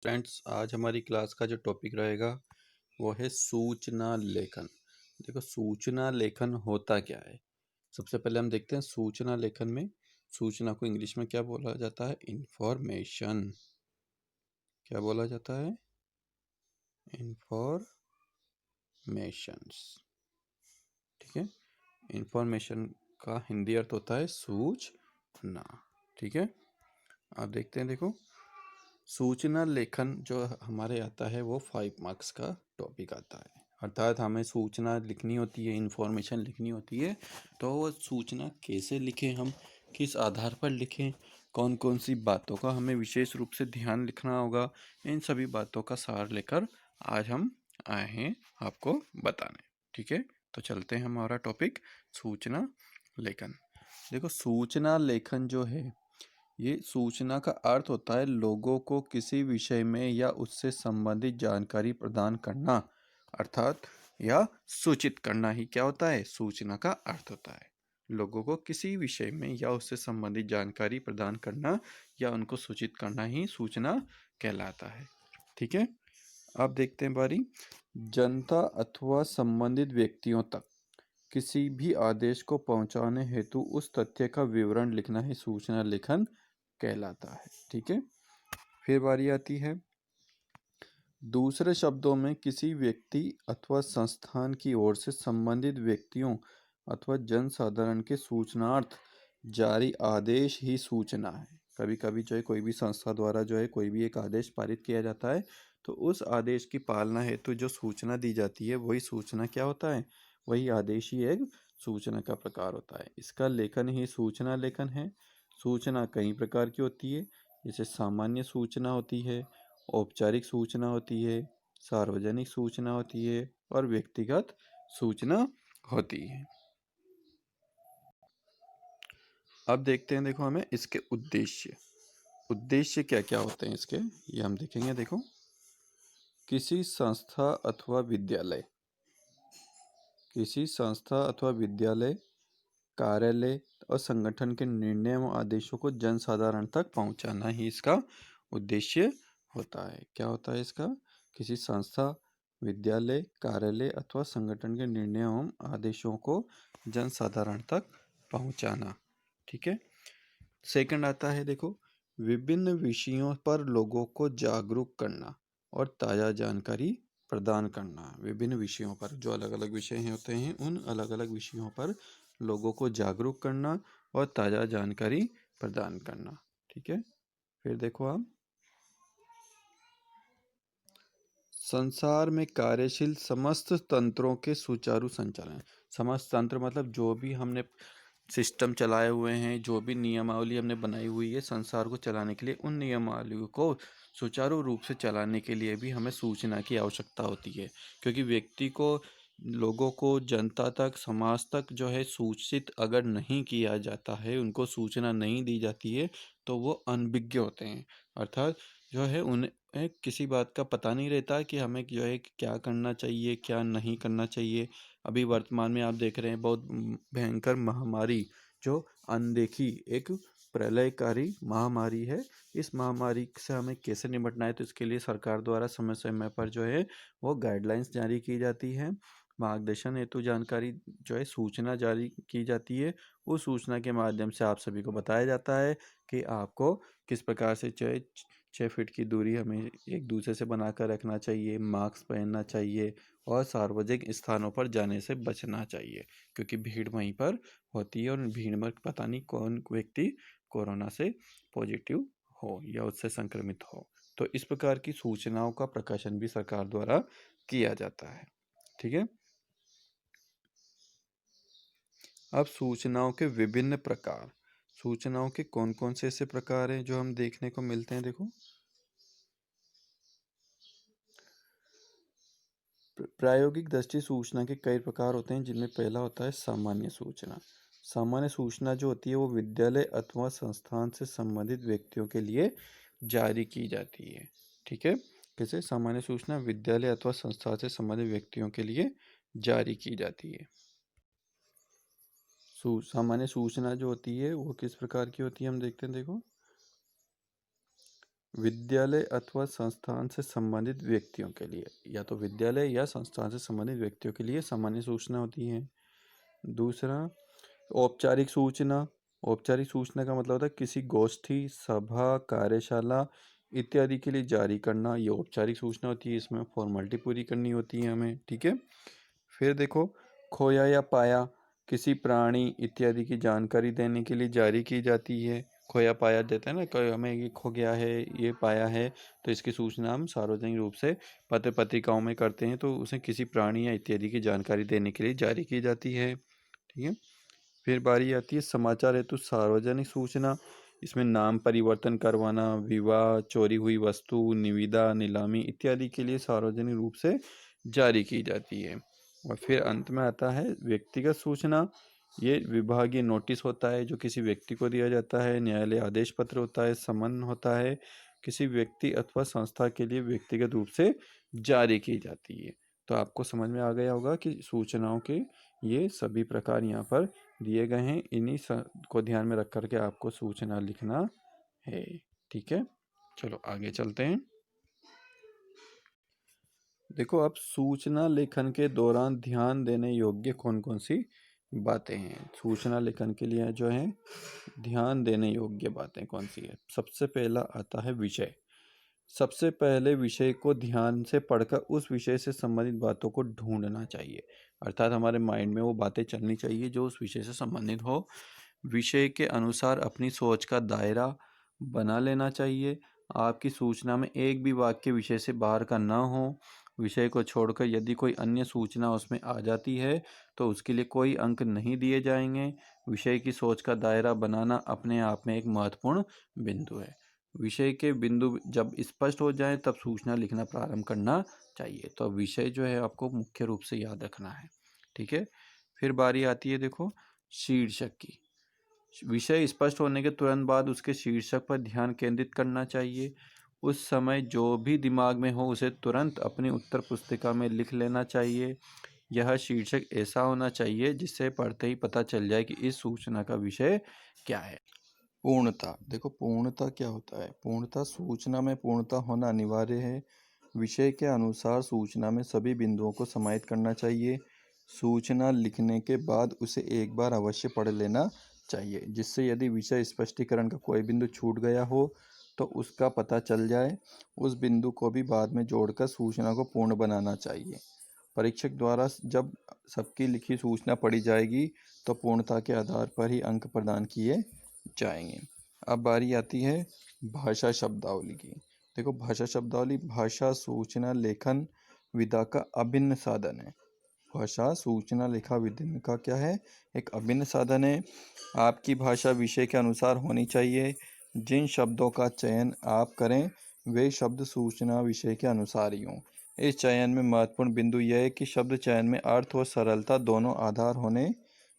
Friends, आज हमारी class का जो टॉपिक रहेगा वो है सूचना लेखन। देखो, सूचना लेखन होता क्या है। सबसे पहले हम देखते हैं सूचना लेखन में सूचना को इंग्लिश में क्या बोला जाता है। इंफॉर्मेशन। क्या बोला जाता है? इंफॉर्मेशंस। ठीक है। इंफॉर्मेशन का हिंदी अर्थ होता है सूचना। ठीक है। आप देखते हैं, देखो, सूचना लेखन जो हमारे आता है वो 5 मार्क्स का टॉपिक आता है। अर्थात हमें सूचना लिखनी होती है, इंफॉर्मेशन लिखनी होती है। तो वो सूचना कैसे लिखें, हम किस आधार पर लिखें, कौन कौन सी बातों का हमें विशेष रूप से ध्यान लिखना होगा, इन सभी बातों का सार लेकर आज हम आए हैं आपको बताने। ठीक है, तो चलते हैं हमारा टॉपिक सूचना लेखन। देखो, सूचना लेखन जो है ये सूचना का अर्थ होता है लोगों को किसी विषय में या उससे संबंधित जानकारी प्रदान करना। अर्थात या सूचित करना ही क्या होता है, सूचना का अर्थ होता है। लोगों को किसी विषय में या उससे संबंधित जानकारी प्रदान करना या उनको सूचित करना ही सूचना कहलाता है। ठीक है। अब देखते हैं बारी, जनता अथवा संबंधित व्यक्तियों तक किसी भी आदेश को पहुंचाने हेतु उस तथ्य का विवरण लिखना ही सूचना लेखन कहलाता है। ठीक है। फिर बारी आती है, दूसरे शब्दों में किसी व्यक्ति अथवा संस्थान की ओर से संबंधित व्यक्तियों अथवा जनसाधारण के सूचनार्थ जारी आदेश ही सूचना है। कभी कभी जो है कोई भी संस्था द्वारा जो है कोई भी एक आदेश पारित किया जाता है, तो उस आदेश की पालना हेतु जो सूचना दी जाती है वही सूचना क्या होता है, वही आदेश ही एक सूचना का प्रकार होता है। इसका लेखन ही सूचना लेखन है। सूचना कई प्रकार की होती है, जैसे सामान्य सूचना होती है, औपचारिक सूचना होती है, सार्वजनिक सूचना होती है और व्यक्तिगत सूचना होती है। अब देखते हैं, देखो, हमें इसके उद्देश्य क्या क्या होते हैं इसके, ये हम देखेंगे। देखो, किसी संस्था अथवा विद्यालय कार्यालय और संगठन के निर्णय व आदेशों को जनसाधारण तक पहुंचाना ही इसका उद्देश्य होता है। क्या होता है इसका? किसी संस्था, विद्यालय, कार्यालय अथवा संगठन के निर्णय एवं आदेशों को जनसाधारण तक पहुंचाना। ठीक है। सेकंड आता है, देखो, विभिन्न विषयों पर लोगों को जागरूक करना और ताज़ा जानकारी प्रदान करना। विभिन्न विषयों पर, जो अलग अलग विषय होते हैं, उन अलग अलग विषयों पर लोगों को जागरूक करना और ताज़ा जानकारी प्रदान करना। ठीक है। फिर देखो आप, संसार में कार्यशील समस्त तंत्रों के सुचारू संचालन। समस्त तंत्र मतलब जो भी हमने सिस्टम चलाए हुए हैं, जो भी नियमावली हमने बनाई हुई है संसार को चलाने के लिए, उन नियमावलियों को सुचारू रूप से चलाने के लिए भी हमें सूचना की आवश्यकता होती है। क्योंकि व्यक्ति को, लोगों को, जनता तक, समाज तक जो है सूचित अगर नहीं किया जाता है, उनको सूचना नहीं दी जाती है, तो वो अनभिज्ञ होते हैं। अर्थात जो है उन्हें किसी बात का पता नहीं रहता कि हमें जो है क्या करना चाहिए, क्या नहीं करना चाहिए। अभी वर्तमान में आप देख रहे हैं बहुत भयंकर महामारी, जो अनदेखी एक प्रलयकारी महामारी है। इस महामारी से हमें कैसे निपटना है, तो इसके लिए सरकार द्वारा समय समय पर जो है वो गाइडलाइंस जारी की जाती है, मार्गदर्शन हेतु जानकारी जो है सूचना जारी की जाती है। उस सूचना के माध्यम से आप सभी को बताया जाता है कि आपको किस प्रकार से जो है 6 फीट की दूरी हमें एक दूसरे से बनाकर रखना चाहिए, मास्क पहनना चाहिए और सार्वजनिक स्थानों पर जाने से बचना चाहिए, क्योंकि भीड़ वहीं पर होती है और भीड़ में पता नहीं कौन व्यक्ति कोरोना से पॉजिटिव हो या उससे संक्रमित हो। तो इस प्रकार की सूचनाओं का प्रकाशन भी सरकार द्वारा किया जाता है। ठीक है। अब सूचनाओं के विभिन्न प्रकार, सूचनाओं के कौन कौन से ऐसे प्रकार हैं जो हम देखने को मिलते हैं। देखो, प्रायोगिक दृष्टि सूचना के कई प्रकार होते हैं, जिनमें पहला होता है सामान्य सूचना। सामान्य सूचना जो होती है वो विद्यालय अथवा संस्थान से संबंधित व्यक्तियों के लिए जारी की जाती है। ठीक है। कैसे? सामान्य सूचना विद्यालय अथवा संस्था से संबंधित व्यक्तियों के लिए जारी की जाती है। सामान्य सूचना जो होती है वो किस प्रकार की होती है, हम देखते हैं। देखो, विद्यालय अथवा संस्थान से संबंधित व्यक्तियों के लिए, या तो विद्यालय या संस्थान से संबंधित व्यक्तियों के लिए सामान्य सूचना होती है। दूसरा, औपचारिक सूचना। औपचारिक सूचना का मतलब होता है किसी गोष्ठी, सभा, कार्यशाला इत्यादि के लिए जारी करना, ये औपचारिक सूचना होती है। इसमें फॉर्मेलिटी पूरी करनी होती है हमें, ठीक है। फिर देखो, खोया या पाया, किसी प्राणी इत्यादि की जानकारी देने के लिए जारी की जाती है। खोया पाया देते हैं ना, कोई हमें ये खो गया है, ये पाया है, तो इसकी सूचना हम सार्वजनिक रूप से पत्र पत्रिकाओं में करते हैं, तो उसे किसी प्राणी या इत्यादि की जानकारी देने के लिए जारी की जाती है, ठीक है। फिर बारी आती है समाचार हेतु सार्वजनिक सूचना। इसमें नाम परिवर्तन करवाना, विवाह, चोरी हुई वस्तु, निविदा, नीलामी इत्यादि के लिए सार्वजनिक रूप से जारी की जाती है। और फिर अंत में आता है व्यक्तिगत सूचना। ये विभागीय नोटिस होता है जो किसी व्यक्ति को दिया जाता है, न्यायालय आदेश पत्र होता है, समन होता है, किसी व्यक्ति अथवा संस्था के लिए व्यक्तिगत रूप से जारी की जाती है। तो आपको समझ में आ गया होगा कि सूचनाओं के ये सभी प्रकार यहाँ पर दिए गए हैं। इन्हीं को ध्यान में रख करके आपको सूचना लिखना है, ठीक है। चलो आगे चलते हैं। देखो, अब सूचना लेखन के दौरान ध्यान देने योग्य कौन कौन सी बातें हैं। सूचना लेखन के लिए जो है ध्यान देने योग्य बातें कौन सी है। सबसे पहला आता है विषय। सबसे पहले विषय को ध्यान से पढ़कर उस विषय से संबंधित बातों को ढूंढना चाहिए, अर्थात हमारे माइंड में वो बातें चलनी चाहिए जो उस विषय से संबंधित हो। विषय के अनुसार अपनी सोच का दायरा बना लेना चाहिए। आपकी सूचना में एक भी वाक्य विषय से बाहर का ना हो। विषय को छोड़कर यदि कोई अन्य सूचना उसमें आ जाती है तो उसके लिए कोई अंक नहीं दिए जाएंगे। विषय की सोच का दायरा बनाना अपने आप में एक महत्वपूर्ण बिंदु है। विषय के बिंदु जब स्पष्ट हो जाए तब सूचना लिखना प्रारंभ करना चाहिए। तो विषय जो है आपको मुख्य रूप से याद रखना है, ठीक है। फिर बारी आती है देखो शीर्षक की। विषय स्पष्ट होने के तुरंत बाद उसके शीर्षक पर ध्यान केंद्रित करना चाहिए। उस समय जो भी दिमाग में हो उसे तुरंत अपनी उत्तर पुस्तिका में लिख लेना चाहिए। यह शीर्षक ऐसा होना चाहिए जिससे पढ़ते ही पता चल जाए कि इस सूचना का विषय क्या है। पूर्णता। देखो, पूर्णता क्या होता है। पूर्णता, सूचना में पूर्णता होना अनिवार्य है। विषय के अनुसार सूचना में सभी बिंदुओं को समाहित करना चाहिए। सूचना लिखने के बाद उसे एक बार अवश्य पढ़ लेना चाहिए, जिससे यदि विषय स्पष्टीकरण का कोई बिंदु छूट गया हो तो उसका पता चल जाए। उस बिंदु को भी बाद में जोड़कर सूचना को पूर्ण बनाना चाहिए। परीक्षक द्वारा जब सबकी लिखी सूचना पढ़ी जाएगी तो पूर्णता के आधार पर ही अंक प्रदान किए जाएंगे। अब बारी आती है भाषा शब्दावली की। देखो, भाषा शब्दावली भाषा सूचना लेखन विधा का अभिन्न साधन है। भाषा सूचना लेखा विधा का क्या है, एक अभिन्न साधन है। आपकी भाषा विषय के अनुसार होनी चाहिए। जिन शब्दों का चयन आप करें वे शब्द सूचना विषय के अनुसार ही हों। इस चयन में महत्वपूर्ण बिंदु यह है कि शब्द चयन में अर्थ और सरलता दोनों आधार होने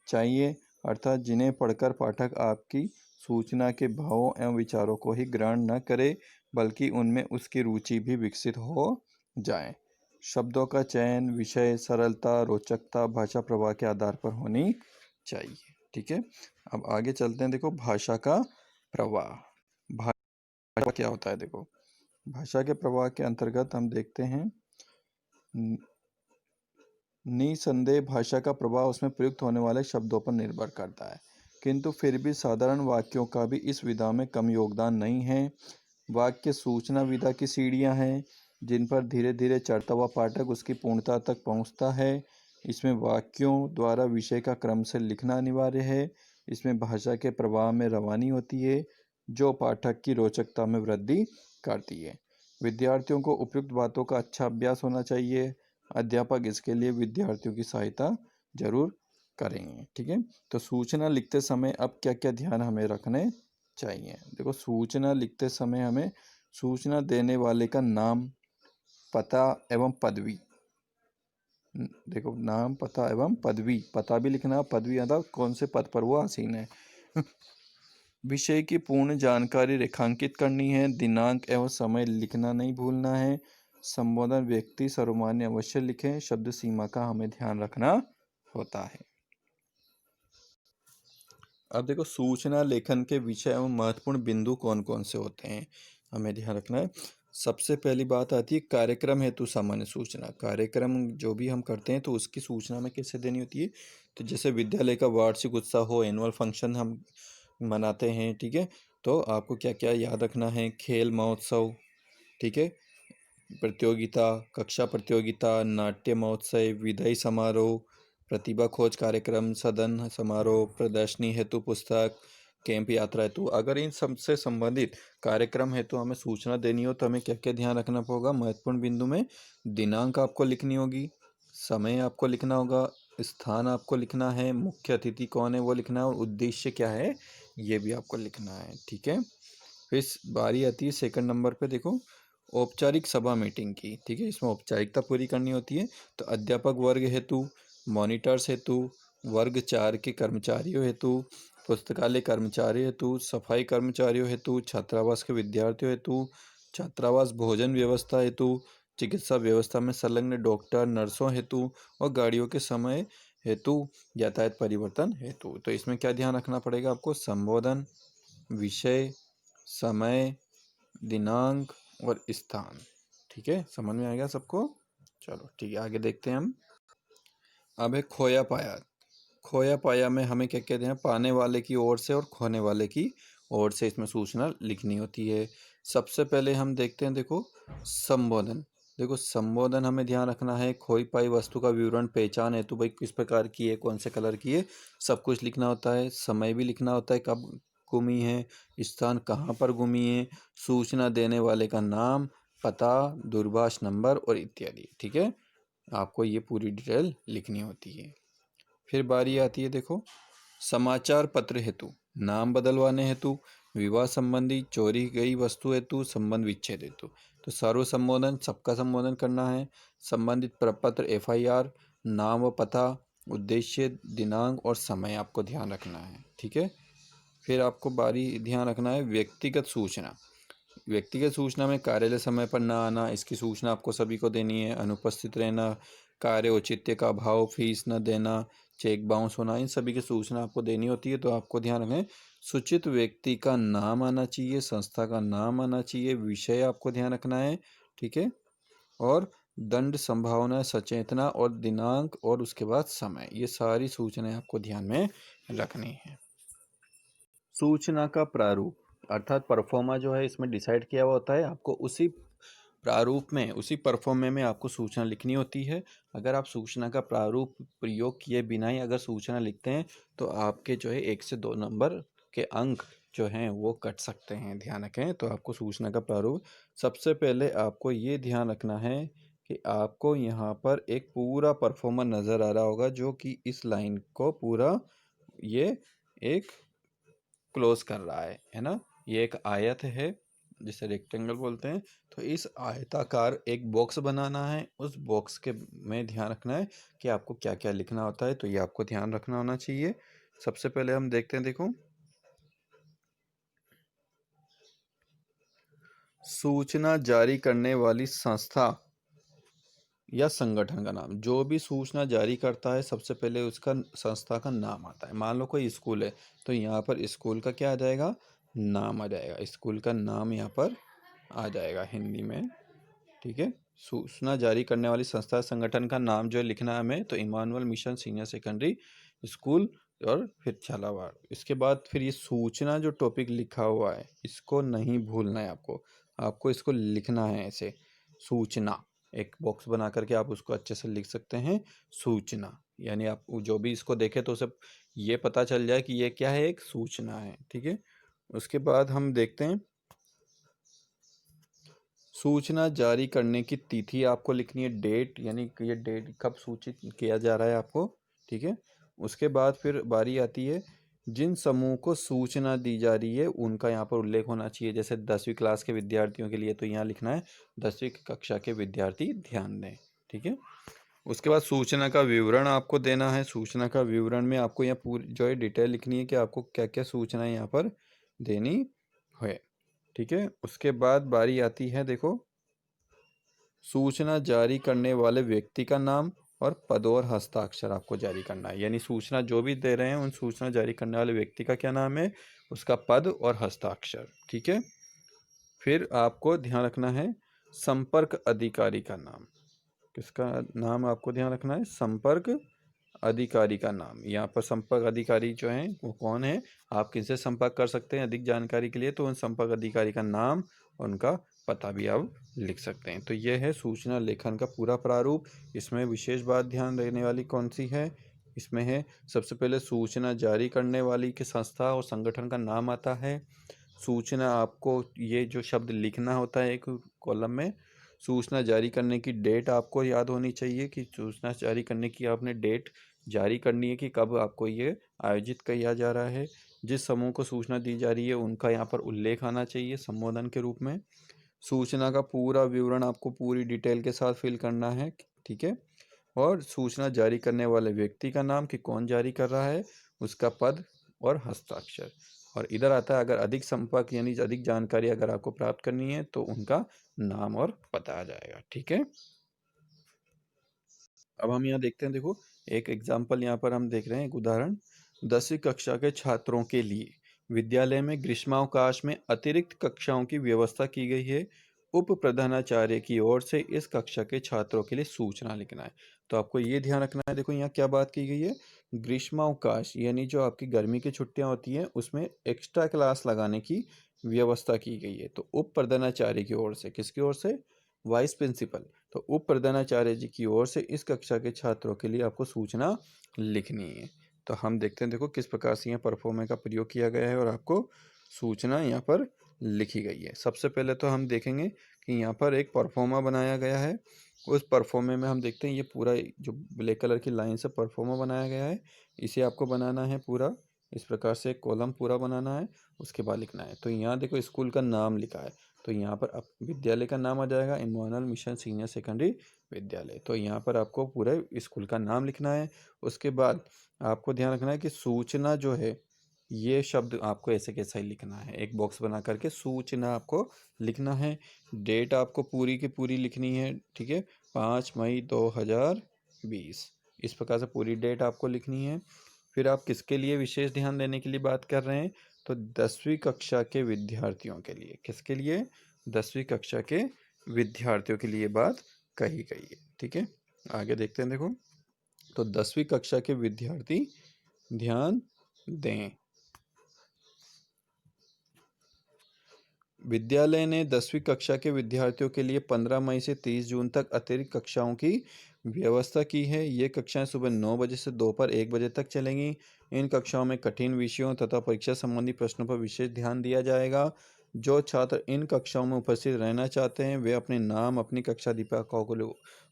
चाहिए, अर्थात जिन्हें पढ़कर पाठक आपकी सूचना के भावों एवं विचारों को ही ग्रहण न करे बल्कि उनमें उसकी रुचि भी विकसित हो जाए। शब्दों का चयन विषय, सरलता, रोचकता भाषा प्रवाह के आधार पर होनी चाहिए, ठीक है। अब आगे चलते हैं। देखो, भाषा का प्रवाह। भाषा क्या होता है। देखो, भाषा के प्रवाह के अंतर्गत हम देखते हैं निसंदेह भाषा का प्रभाव उसमें प्रयुक्त होने वाले शब्दों पर निर्भर करता है, किंतु फिर भी साधारण वाक्यों का भी इस विधा में कम योगदान नहीं है। वाक्य सूचना विधा की सीढ़ियां हैं जिन पर धीरे धीरे चढ़ता हुआ पाठक उसकी पूर्णता तक पहुंचता है। इसमें वाक्यों द्वारा विषय का क्रम से लिखना अनिवार्य है। इसमें भाषा के प्रवाह में रवानी होती है जो पाठक की रोचकता में वृद्धि करती है। विद्यार्थियों को उपयुक्त बातों का अच्छा अभ्यास होना चाहिए। अध्यापक इसके लिए विद्यार्थियों की सहायता जरूर करेंगे, ठीक है। तो सूचना लिखते समय अब क्या क्या ध्यान हमें रखने चाहिए। देखो, सूचना लिखते समय हमें सूचना देने वाले का नाम, पता एवं पदवी। देखो, नाम, पता एवं पदवी। पता भी लिखना, पदवी अर्थात कौन से पद पर वो आसीन है। विषय की पूर्ण जानकारी रेखांकित करनी है। दिनांक एवं समय लिखना नहीं भूलना है। संबोधन व्यक्ति सर्वमान्य अवश्य लिखें। शब्द सीमा का हमें ध्यान रखना होता है। अब देखो, सूचना लेखन के विषय एवं महत्वपूर्ण बिंदु कौन कौन से होते हैं। हमें ध्यान रखना है। सबसे पहली बात आती है कार्यक्रम हेतु सामान्य सूचना। कार्यक्रम जो भी हम करते हैं तो उसकी सूचना में कैसे देनी होती है, तो जैसे विद्यालय का वार्षिक उत्सव हो, एनुअल फंक्शन हम मनाते हैं, ठीक है, तो आपको क्या क्या याद रखना है, खेल महोत्सव, ठीक है, प्रतियोगिता, कक्षा प्रतियोगिता, नाट्य महोत्सव, विदाई समारोह, प्रतिभा खोज कार्यक्रम, सदन समारोह, प्रदर्शनी हेतु पुस्तक, कैंप यात्रा हेतु। अगर इन सब से संबंधित कार्यक्रम हेतु हमें सूचना देनी हो तो हमें क्या क्या ध्यान रखना होगा। महत्वपूर्ण बिंदु में दिनांक आपको लिखनी होगी, समय आपको लिखना होगा, स्थान आपको लिखना है, मुख्य अतिथि कौन है वो लिखना है, और उद्देश्य क्या है ये भी आपको लिखना है, ठीक है। फिर बारी आती है सेकंड नंबर पे, देखो औपचारिक सभा मीटिंग की, ठीक है, इसमें औपचारिकता पूरी करनी होती है। तो अध्यापक वर्ग हेतु, मॉनिटर्स हेतु, वर्ग 4 के कर्मचारियों हेतु, पुस्तकालय कर्मचारी हेतु, सफाई कर्मचारियों हेतु, छात्रावास के विद्यार्थियों हेतु, छात्रावास भोजन व्यवस्था हेतु, चिकित्सा व्यवस्था में संलग्न डॉक्टर नर्सों हेतु, और गाड़ियों के समय हेतु, यातायात परिवर्तन हेतु। तो इसमें क्या ध्यान रखना पड़ेगा आपको, संबोधन, विषय, समय, दिनांक और स्थान, ठीक है, समझ में आ गया सबको। चलो ठीक है, आगे देखते हैं हम। अब है खोया पाया। खोया पाया में हमें क्या कहते हैं, पाने वाले की ओर से और खोने वाले की ओर से इसमें सूचना लिखनी होती है। सबसे पहले हम देखते हैं, देखो संबोधन। देखो संबोधन हमें ध्यान रखना है, खोई पाई वस्तु का विवरण, पहचान है तो भाई किस प्रकार की है, कौन से कलर की है, सब कुछ लिखना होता है। समय भी लिखना होता है, कब गुमी है, स्थान कहाँ पर गुमी है, सूचना देने वाले का नाम, पता, दूरभाष नंबर और इत्यादि, ठीक है, आपको ये पूरी डिटेल लिखनी होती है। फिर बारी आती है, देखो समाचार पत्र हेतु, नाम बदलवाने हेतु, विवाह संबंधी, चोरी गई वस्तु हेतु, संबंध विच्छेद हेतु। तो सर्व संबोधन, सबका संबोधन करना है। संबंधित प्रपत्र, एफआईआर, नाम व पता, उद्देश्य, दिनांक और समय आपको ध्यान रखना है, ठीक है। फिर आपको बारी ध्यान रखना है व्यक्तिगत सूचना। व्यक्तिगत सूचना में कार्यालय समय पर ना आना, इसकी सूचना आपको सभी को देनी है। अनुपस्थित रहना, कार्य औचित्य का अभाव, फीस न देना, चेक बाउंस होना, इन सभी की सूचना आपको देनी होती है। तो आपको ध्यान रखें, सूचित व्यक्ति का नाम आना चाहिए, संस्था का नाम आना चाहिए, विषय आपको ध्यान रखना है, ठीक है, और दंड संभावना, सचेतना और दिनांक और उसके बाद समय, ये सारी सूचनाएं आपको ध्यान में रखनी है। सूचना का प्रारूप अर्थात परफॉर्मा जो है इसमें डिसाइड किया हुआ होता है, आपको उसी प्रारूप में, उसी परफॉर्मे में आपको सूचना लिखनी होती है। अगर आप सूचना का प्रारूप प्रयोग किए बिना ही अगर सूचना लिखते हैं तो आपके जो है 1 से 2 नंबर के अंक जो हैं वो कट सकते हैं, ध्यान रखें। तो आपको सूचना का प्रारूप, सबसे पहले आपको ये ध्यान रखना है कि आपको यहाँ पर एक पूरा परफॉर्मर नज़र आ रहा होगा जो कि इस लाइन को पूरा ये एक क्लोज कर रहा है ना। ये एक आयत है जिसे रेक्टेंगल बोलते हैं। तो इस आयताकार एक बॉक्स बनाना है, उस बॉक्स के में ध्यान रखना है कि आपको क्या क्या लिखना होता है, तो ये आपको ध्यान रखना होना चाहिए। सबसे पहले हम देखते हैं, देखो सूचना जारी करने वाली संस्था या संगठन का नाम। जो भी सूचना जारी करता है सबसे पहले उसका संस्था का नाम आता है। मान लो कोई स्कूल है तो यहाँ पर स्कूल का क्या आ जाएगा, नाम आ जाएगा, स्कूल का नाम यहाँ पर आ जाएगा हिंदी में, ठीक है। सूचना जारी करने वाली संस्था संगठन का नाम जो लिखना है हमें, तो Emmanuel mission senior secondary school और फिर झालावाड़। इसके बाद फिर ये सूचना जो टॉपिक लिखा हुआ है इसको नहीं भूलना है आपको, आपको इसको लिखना है ऐसे, सूचना, एक बॉक्स बना करके आप उसको अच्छे से लिख सकते हैं, सूचना, यानी आप जो भी इसको देखे तो उसे ये पता चल जाए कि ये क्या है, एक सूचना है, ठीक है। उसके बाद हम देखते हैं सूचना जारी करने की तिथि आपको लिखनी है, डेट, यानी कि ये डेट कब सूचित किया जा रहा है आपको, ठीक है। उसके बाद फिर बारी आती है जिन समूह को सूचना दी जा रही है उनका यहाँ पर उल्लेख होना चाहिए। जैसे 10वीं क्लास के विद्यार्थियों के लिए तो यहाँ लिखना है 10वीं कक्षा के विद्यार्थी ध्यान दें, ठीक है। उसके बाद सूचना का विवरण आपको देना है। सूचना का विवरण में आपको यहाँ पूरी जो है डिटेल लिखनी है कि आपको क्या क्या सूचनाएं यहाँ पर देनी है, ठीक है। उसके बाद बारी आती है, देखो सूचना जारी करने वाले व्यक्ति का नाम और पद और हस्ताक्षर आपको जारी करना है। यानी सूचना जो भी दे रहे हैं उन सूचना जारी करने वाले व्यक्ति का क्या नाम है, उसका पद और हस्ताक्षर, ठीक है। फिर आपको ध्यान रखना है संपर्क अधिकारी का नाम। किसका नाम आपको ध्यान रखना है? संपर्क अधिकारी का नाम। यहाँ पर संपर्क अधिकारी जो है वो कौन है, आप किनसे संपर्क कर सकते हैं अधिक जानकारी के लिए, तो उन संपर्क अधिकारी का नाम और उनका पता भी आप लिख सकते हैं। तो यह है सूचना लेखन का पूरा प्रारूप। इसमें विशेष बात ध्यान देने वाली कौन सी है? इसमें है सबसे पहले सूचना जारी करने वाली के संस्था और संगठन का नाम आता है। सूचना, आपको ये जो शब्द लिखना होता है एक कॉलम में, सूचना जारी करने की डेट आपको याद होनी चाहिए कि सूचना जारी करने की आपने डेट जारी करनी है कि कब आपको ये आयोजित किया जा रहा है। जिस समूह को सूचना दी जा रही है उनका यहाँ पर उल्लेख आना चाहिए संबोधन के रूप में। सूचना का पूरा विवरण आपको पूरी डिटेल के साथ फिल करना है, ठीक है। और सूचना जारी करने वाले व्यक्ति का नाम कि कौन जारी कर रहा है, उसका पद और हस्ताक्षर। और इधर आता है अगर अधिक संपर्क यानी अधिक जानकारी अगर आपको प्राप्त करनी है तो उनका नाम और पता आ जाएगा, ठीक है। अब हम यहाँ देखते हैं, देखो एक एग्जाम्पल यहाँ पर हम देख रहे हैं, एक उदाहरण। 10वीं कक्षा के छात्रों के लिए विद्यालय में ग्रीष्मावकाश में अतिरिक्त कक्षाओं की व्यवस्था की गई है। उप प्रधानाचार्य की ओर से इस कक्षा के छात्रों के लिए सूचना लिखना है। तो आपको ये ध्यान रखना है, देखो यहाँ क्या बात की गई है, ग्रीष्मावकाश यानी जो आपकी गर्मी की छुट्टियां होती हैं उसमें एक्स्ट्रा क्लास लगाने की व्यवस्था की गई है। तो उप प्रधानाचार्य की ओर से, किसकी ओर से? Vice principal. तो उप प्रधानाचार्य जी की ओर से इस कक्षा के छात्रों के लिए आपको सूचना लिखनी है। तो हम देखते हैं, देखो किस प्रकार से यहाँ परफॉर्मे का प्रयोग किया गया है और आपको सूचना यहाँ पर लिखी गई है। सबसे पहले तो हम देखेंगे कि यहाँ पर एक परफॉर्मा बनाया गया है। उस परफॉर्मे में हम देखते हैं ये पूरा जो ब्लैक कलर की लाइन से परफॉर्मा बनाया गया है, इसे आपको बनाना है पूरा इस प्रकार से, कॉलम पूरा बनाना है, उसके बाद लिखना है। तो यहाँ देखो स्कूल का नाम लिखा है, तो यहाँ पर अब विद्यालय का नाम आ जाएगा इममानुएल मिशन सीनियर सेकेंडरी विद्यालय। तो यहाँ पर आपको पूरे स्कूल का नाम लिखना है। उसके बाद आपको ध्यान रखना है कि सूचना जो है ये शब्द आपको ऐसे कैसा ही लिखना है, एक बॉक्स बना करके सूचना आपको लिखना है। डेट आपको पूरी की पूरी लिखनी है, ठीक है, 5 मई 2020, इस प्रकार से पूरी डेट आपको लिखनी है। फिर आप किसके लिए विशेष ध्यान देने के लिए बात कर रहे हैं, तो 10वीं कक्षा के विद्यार्थियों के लिए। किसके लिए? 10वीं कक्षा के विद्यार्थियों के लिए बात कही गई है, ठीक है। आगे देखते हैं, देखो तो 10वीं कक्षा के विद्यार्थी ध्यान दें। विद्यालय ने 10वीं कक्षा के विद्यार्थियों के लिए 15 मई से 30 जून तक अतिरिक्त कक्षाओं की व्यवस्था की है। ये कक्षाएं सुबह 9 बजे से दोपहर 1 बजे तक चलेंगी। इन कक्षाओं में कठिन विषयों तथा परीक्षा संबंधी प्रश्नों पर विशेष ध्यान दिया जाएगा। जो छात्र इन कक्षाओं में उपस्थित रहना चाहते हैं वे अपने नाम अपनी कक्षाध्यापकों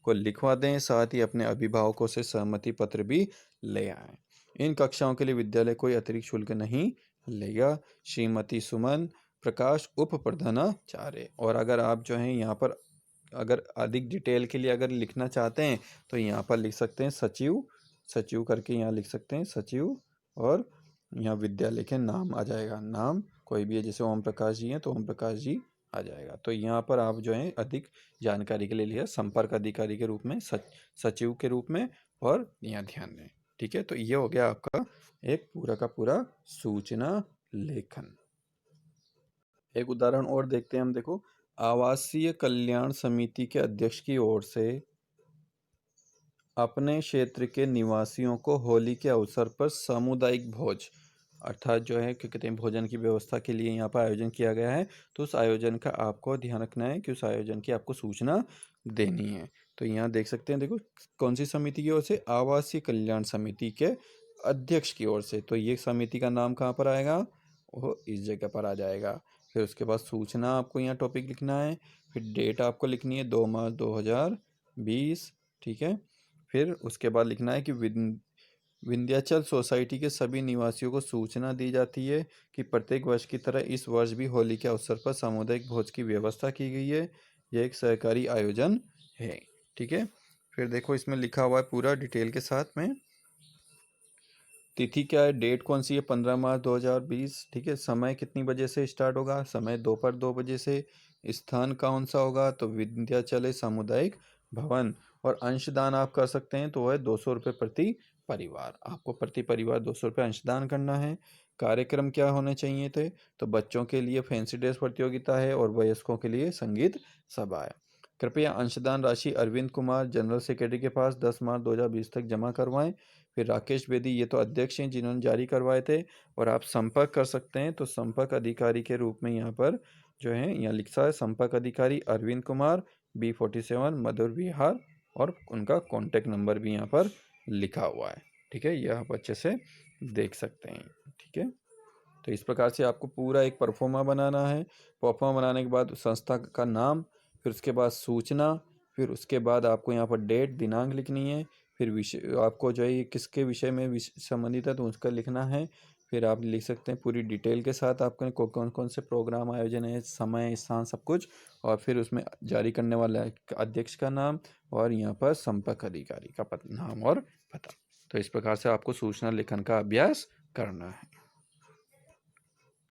को लिखवा दें, साथ ही अपने अभिभावकों से सहमति पत्र भी ले आएं। इन कक्षाओं के लिए विद्यालय कोई अतिरिक्त शुल्क नहीं लेगा। श्रीमती सुमन प्रकाश उप प्रधानाचार्य। और अगर आप जो हैं यहाँ पर अगर अधिक डिटेल के लिए अगर लिखना चाहते हैं तो यहाँ पर लिख सकते हैं सचिव, सचिव करके यहाँ लिख सकते हैं सचिव, और यहाँ विद्यालय के नाम आ जाएगा, नाम कोई भी है, जैसे ओम प्रकाश जी हैं तो ओम प्रकाश जी आ जाएगा। तो यहाँ पर आप जो है अधिक जानकारी के लिए लिखा संपर्क अधिकारी के रूप में, सचिव के रूप में, और यहाँ ध्यान दें, ठीक है। तो ये हो गया आपका एक पूरा का पूरा सूचना लेखन। एक उदाहरण और देखते हैं हम, देखो आवासीय कल्याण समिति के अध्यक्ष की ओर से अपने क्षेत्र के निवासियों को होली के अवसर पर सामुदायिक भोज, अर्थात जो है कि कहते हैं भोजन की व्यवस्था के लिए यहाँ पर आयोजन किया गया है। तो उस आयोजन का आपको ध्यान रखना है कि उस आयोजन की आपको सूचना देनी है। तो यहाँ देख सकते हैं, देखो कौन सी समिति की ओर से? आवासीय कल्याण समिति के अध्यक्ष की ओर से। तो ये समिति का नाम कहाँ पर आएगा? वो इस जगह पर आ जाएगा। फिर उसके बाद सूचना आपको यहाँ टॉपिक लिखना है, फिर डेट आपको लिखनी है 2 मार्च 2020, ठीक है। फिर उसके बाद लिखना है कि विंध्याचल सोसाइटी के सभी निवासियों को सूचना दी जाती है कि प्रत्येक वर्ष की तरह इस वर्ष भी होली के अवसर पर सामुदायिक भोज की व्यवस्था की गई है। यह एक सहकारी आयोजन है, ठीक है। फिर देखो इसमें लिखा हुआ है पूरा डिटेल के साथ में, तिथि क्या है, डेट कौन सी है, 15 मार्च 2020, ठीक है। समय कितनी बजे से स्टार्ट होगा? समय दोपहर 2 बजे से। स्थान कौन सा होगा? तो विंध्याचल सामुदायिक भवन। और अंशदान आप कर सकते हैं, तो वह 200 रुपये प्रति परिवार, आपको प्रति परिवार 200 रुपये अंशदान करना है। कार्यक्रम क्या होने चाहिए थे? तो बच्चों के लिए फैंसी ड्रेस प्रतियोगिता है और वयस्कों के लिए संगीत सभा है। कृपया अंशदान राशि अरविंद कुमार जनरल सेक्रेटरी के पास 10 मार्च 2020 तक जमा करवाएं। फिर राकेश बेदी, ये तो अध्यक्ष हैं जिन्होंने जारी करवाए थे, और आप संपर्क कर सकते हैं। तो संपर्क अधिकारी के रूप में यहाँ पर जो है, यहाँ लिखा है संपर्क अधिकारी अरविंद कुमार, B47 मधुर विहार, और उनका कॉन्टैक्ट नंबर भी यहाँ पर लिखा हुआ है। ठीक है, यह आप अच्छे से देख सकते हैं। ठीक है, तो इस प्रकार से आपको पूरा एक परफॉर्मा बनाना है। परफॉर्मा बनाने के बाद संस्था का नाम, फिर उसके बाद सूचना, फिर उसके बाद आपको यहाँ पर डेट दिनांक लिखनी है, फिर विषय आपको जो है ये किसके विषय में संबंधित है तो उसका लिखना है। फिर आप लिख सकते हैं पूरी डिटेल के साथ आपके कौन कौन से प्रोग्राम आयोजन है, समय स्थान सब कुछ, और फिर उसमें जारी करने वाला अध्यक्ष का नाम और यहाँ पर संपर्क अधिकारी का नाम और पता। तो इस प्रकार से आपको सूचना लेखन का अभ्यास करना है।